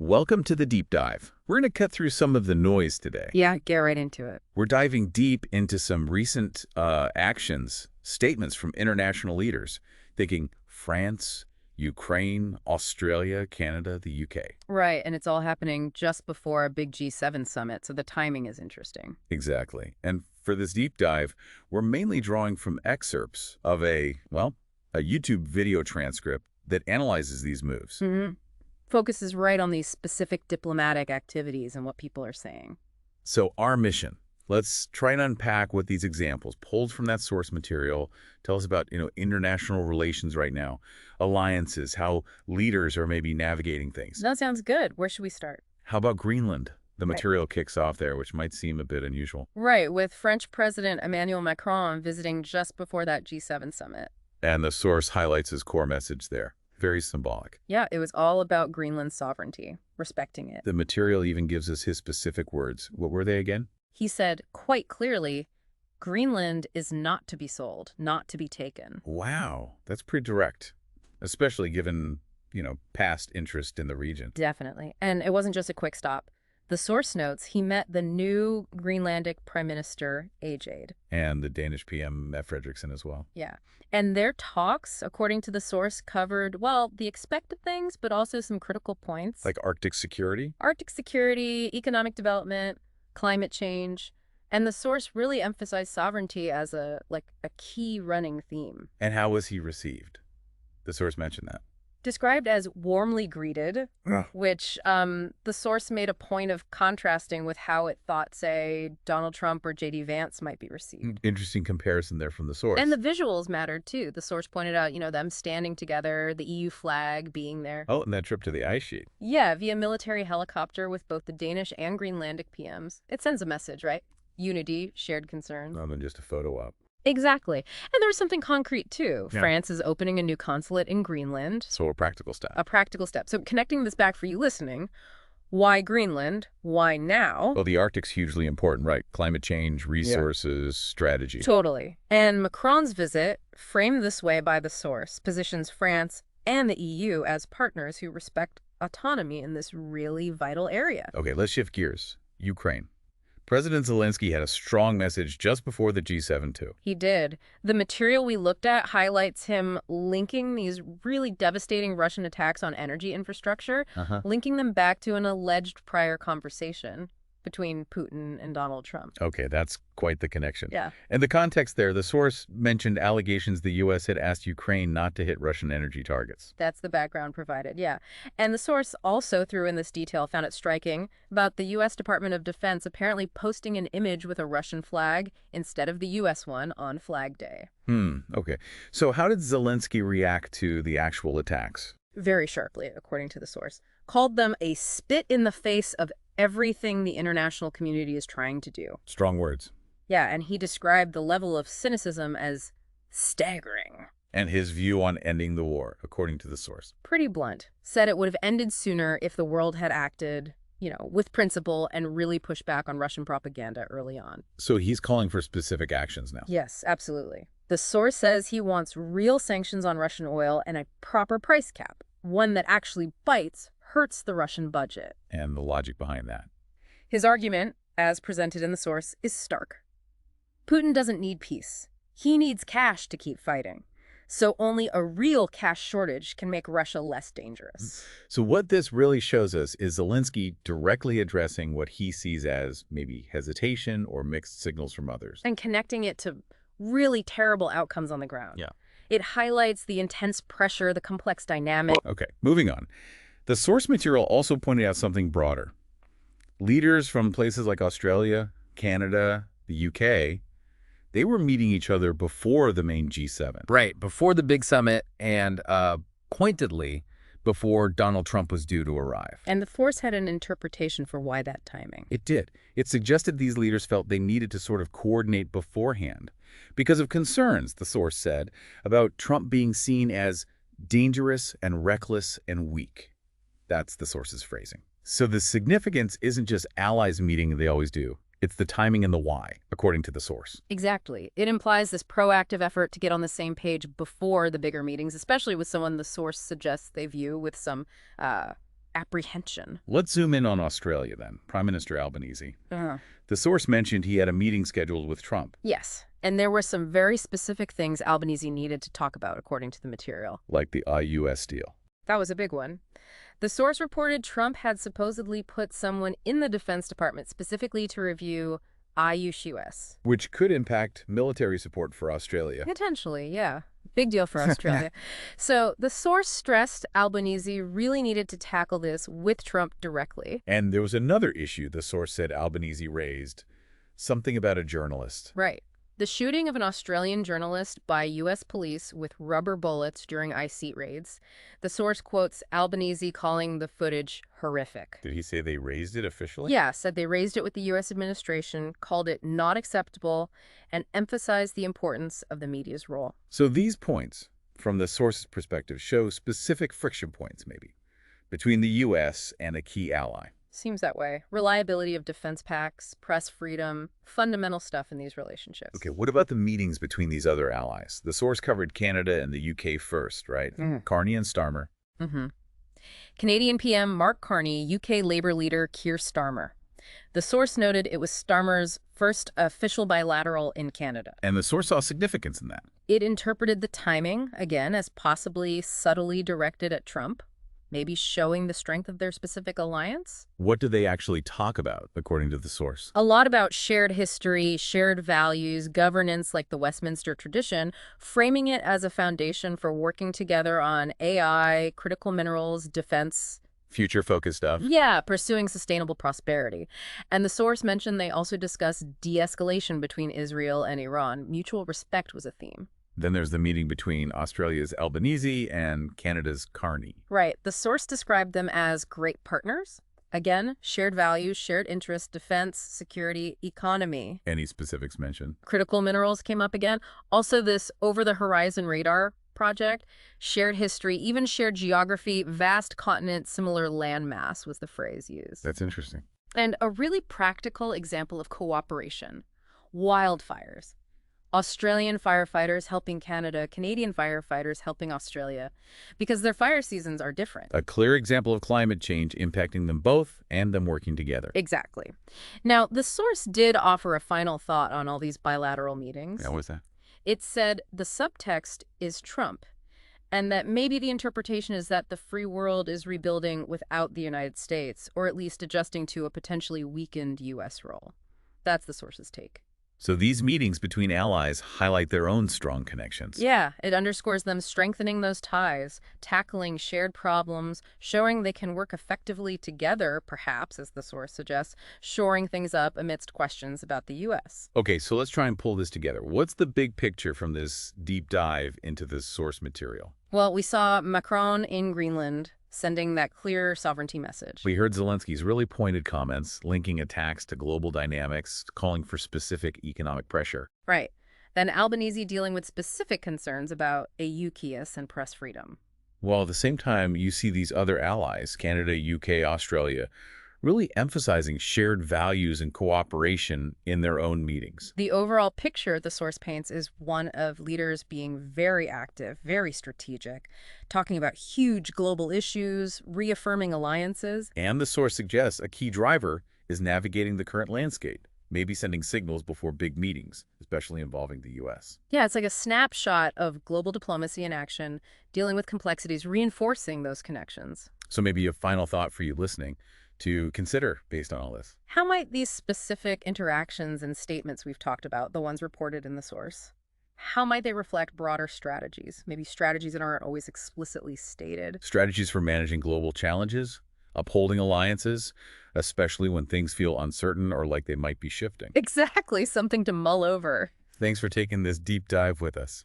Welcome to the deep dive. We're going to cut through some of the noise today. Yeah, get right into it. We're diving deep into some recent statements from international leaders, thinking France, Ukraine, Australia, Canada, the UK. Right, and it's all happening just before a big G7 summit, so the timing is interesting. Exactly. And for this deep dive, we're mainly drawing from excerpts of a YouTube video transcript that analyzes these moves. Focuses right on these specific diplomatic activities and what people are saying. So our mission, let's try and unpack what these examples, pulled from that source material, tell us about, international relations right now, alliances, how leaders are maybe navigating things. That sounds good. Where should we start? How about Greenland? The material kicks off there, which might seem a bit unusual. Right, with French President Emmanuel Macron visiting just before that G7 summit. And the source highlights his core message there. Very symbolic. Yeah, it was all about Greenland's sovereignty, respecting it. The material even gives us his specific words. What were they again? He said quite clearly, Greenland is not to be sold, not to be taken. Wow, that's pretty direct, especially given, past interest in the region. Definitely. And it wasn't just a quick stop. The source notes he met the new Greenlandic Prime Minister, Ajade. And the Danish PM, Fredriksen, as well. Yeah. And their talks, according to the source, covered, well, the expected things, but also some critical points. Like Arctic security? Arctic security, economic development, climate change. And the source really emphasized sovereignty as a key running theme. And how was he received? The source mentioned that. Described as warmly greeted, which the source made a point of contrasting with how it thought, say, Donald Trump or J.D. Vance might be received. Interesting comparison there from the source. And the visuals mattered, too. The source pointed out, them standing together, the EU flag being there. Oh, and that trip to the ice sheet. Yeah, via military helicopter with both the Danish and Greenlandic PMs. It sends a message, right? Unity, shared concern. Rather than just a photo op. Exactly. And there's something concrete, too. Yeah. France is opening a new consulate in Greenland. So a practical step. A practical step. So connecting this back for you listening, why Greenland? Why now? Well, the Arctic's hugely important, right? Climate change, resources, strategy. Totally. And Macron's visit, framed this way by the source, positions France and the EU as partners who respect autonomy in this really vital area. Okay, let's shift gears. Ukraine. President Zelenskyy had a strong message just before the G7 too. He did. The material we looked at highlights him linking these really devastating Russian attacks on energy infrastructure, linking them back to an alleged prior conversation between Putin and Donald Trump. Okay, that's quite the connection. Yeah. And the context there, the source mentioned allegations the U.S. had asked Ukraine not to hit Russian energy targets. That's the background provided, yeah. And the source also threw in this detail, found it striking, about the U.S. Department of Defense apparently posting an image with a Russian flag instead of the U.S. one on Flag Day. Okay. So how did Zelenskyy react to the actual attacks? Very sharply, according to the source. Called them a spit in the face of everything the international community is trying to do. Strong words. Yeah, and he described the level of cynicism as staggering. And his view on ending the war, according to the source. Pretty blunt. Said it would have ended sooner if the world had acted, with principle and really pushed back on Russian propaganda early on. So he's calling for specific actions now. Yes, absolutely. The source says he wants real sanctions on Russian oil and a proper price cap, one that actually bites, hurts the Russian budget. And the logic behind that. His argument, as presented in the source, is stark. Putin doesn't need peace. He needs cash to keep fighting. So only a real cash shortage can make Russia less dangerous. So what this really shows us is Zelenskyy directly addressing what he sees as maybe hesitation or mixed signals from others. And connecting it to really terrible outcomes on the ground. Yeah. It highlights the intense pressure, the complex dynamic. Okay, moving on. The source material also pointed out something broader. Leaders from places like Australia, Canada, the UK, they were meeting each other before the main G7. Right, before the big summit and pointedly before Donald Trump was due to arrive. And the force had an interpretation for why that timing. It did. It suggested these leaders felt they needed to sort of coordinate beforehand because of concerns, the source said, about Trump being seen as dangerous and reckless and weak. That's the source's phrasing. So the significance isn't just allies meeting they always do. It's the timing and the why, according to the source. Exactly. It implies this proactive effort to get on the same page before the bigger meetings, especially with someone the source suggests they view with some apprehension. Let's zoom in on Australia then. Prime Minister Albanese. Uh, The source mentioned he had a meeting scheduled with Trump, yes, and there were some very specific things Albanese needed to talk about, according to the material. like the AUKUS deal. That was a big one. The source reported Trump had supposedly put someone in the Defense Department specifically to review AUKUS. Which could impact military support for Australia. Potentially, yeah. Big deal for Australia. So the source stressed Albanese really needed to tackle this with Trump directly. And there was another issue the source said Albanese raised, something about a journalist. Right. The shooting of an Australian journalist by U.S. police with rubber bullets during IC raids. The source quotes Albanese calling the footage horrific. Did he say they raised it officially? Yeah, said they raised it with the U.S. administration, called it not acceptable, and emphasized the importance of the media's role. So these points, from the source's perspective, show specific friction points, maybe, between the U.S. and a key ally. Seems that way. Reliability of defense pacts, press freedom, fundamental stuff in these relationships. Okay, what about the meetings between these other allies? The source covered Canada and the UK first, right? Carney and Starmer. Canadian PM Mark Carney, UK Labour leader Keir Starmer. The source noted it was Starmer's first official bilateral in Canada. And the source saw significance in that. It interpreted the timing, again, as possibly subtly directed at Trump, maybe showing the strength of their specific alliance. What do they actually talk about, according to the source? A lot about shared history, shared values, governance like the Westminster tradition, framing it as a foundation for working together on AI, critical minerals, defense. Future-focused stuff. Yeah, pursuing sustainable prosperity. And the source mentioned they also discussed de-escalation between Israel and Iran. Mutual respect was a theme. Then there's the meeting between Australia's Albanese and Canada's Carney. Right. The source described them as great partners. Again, shared values, shared interests, defense, security, economy. Any specifics mentioned? Critical minerals came up again. Also this over-the-horizon radar project, shared history, even shared geography, vast continent, similar landmass was the phrase used. That's interesting. And a really practical example of cooperation. Wildfires. Australian firefighters helping Canada, Canadian firefighters helping Australia, because their fire seasons are different. A clear example of climate change impacting them both and them working together. Exactly. Now, the source did offer a final thought on all these bilateral meetings. Yeah, what was that? It said the subtext is Trump, and that maybe the interpretation is that the free world is rebuilding without the United States, or at least adjusting to a potentially weakened U.S. role. That's the source's take. So these meetings between allies highlight their own strong connections. Yeah, it underscores them strengthening those ties, tackling shared problems, showing they can work effectively together, perhaps, as the source suggests, shoring things up amidst questions about the U.S. Okay, so let's try and pull this together. What's the big picture from this deep dive into this source material? Well, we saw Macron in Greenland sending that clear sovereignty message. We heard Zelensky's really pointed comments, linking attacks to global dynamics, calling for specific economic pressure. Right. Then Albanese dealing with specific concerns about AUKUS and press freedom. While at the same time, you see these other allies, Canada, UK, Australia, really emphasizing shared values and cooperation in their own meetings. The overall picture the source paints is one of leaders being very active, very strategic, talking about huge global issues, reaffirming alliances. And the source suggests a key driver is navigating the current landscape, maybe sending signals before big meetings, especially involving the U.S. Yeah, it's like a snapshot of global diplomacy in action, dealing with complexities, reinforcing those connections. So maybe a final thought for you listening to consider based on all this. How might these specific interactions and statements we've talked about, the ones reported in the source, how might they reflect broader strategies, maybe strategies that aren't always explicitly stated? Strategies for managing global challenges, upholding alliances, especially when things feel uncertain or like they might be shifting. Exactly, something to mull over. Thanks for taking this deep dive with us.